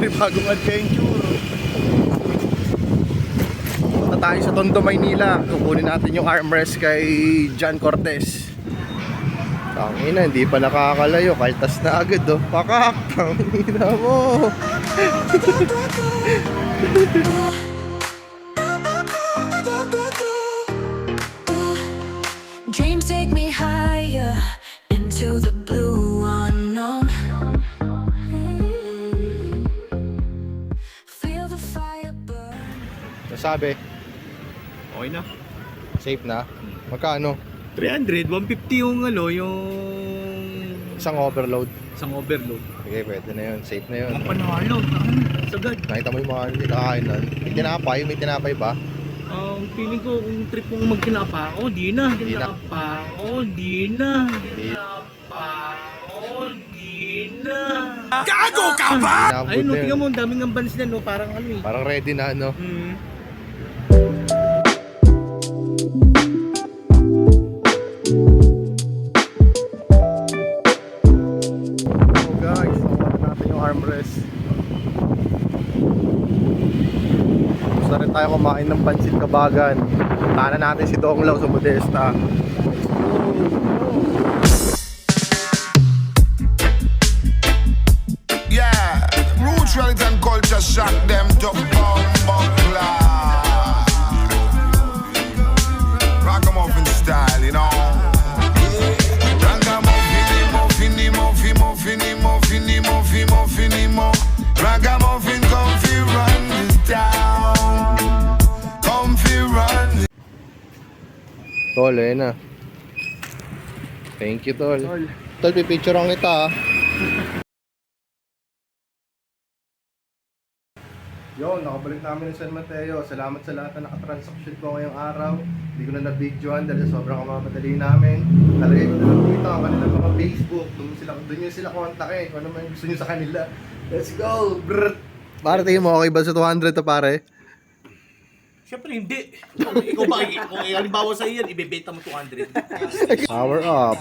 panibagong adventure. Punta tayo sa Tondo, Maynila. Kukunin natin yung armrest kay John Cortez. Tangina, hindi pa nakakalayo. Kaltas na agad, oh. Pakak, tangina mo. Dreams take me higher into the blue unknown. Feel the fire burn. Nasabi, Okay na. safe na. Magkano? 300, 150 yung yung Isang overload. isang overload. Sige, pwede na yun. Safe na yun. Ang panalo, sagad. Nakita mo yung mga kinakain nun. May tinapay ba? Feeling ko kung trip mong magkinapa ako, di na. Di na. Kinapa ako, di na. Di. Kinapa ako, di na. Gago ka ba? Ayun, no, tingnan mo, ang daming ang bands na, no? Parang ano eh. Parang ready na, no? So guys, nakuha natin yung armrest. Gusto rin tayo kumain ng pansit kabagan. Puntahan na natin si Donglaw sa Modesta. Yeah, roots, Wellington culture shock them to bumbuckler. Ragamuffin style, you know. Ragamuffin, muffin, muffin, muffin, muffin, muffin, muffin, muffin. Ragamuffin, come fi run this town. Come fi run. Tol, ayun na. Thank you, Tol. Tol, pipicture ang kita, ah. Yun, nakabalik namin ng San Mateo. Salamat sa lahat na nakatransaction ko ngayong araw. Hindi ko na na-videoan dahil sobrang kamamadali namin. Talagay ko na lang dito ang kanilang mga Facebook. Doon nyo sila kontakin kung ano man gusto nyo sa kanila. Let's go! Brrrt! Pare, tingin mo okay ba sa 200 to, pare? Siyempre hindi. Ikaw ba, kung halimbawa sa iyan, ibebenta mo 200. Power up!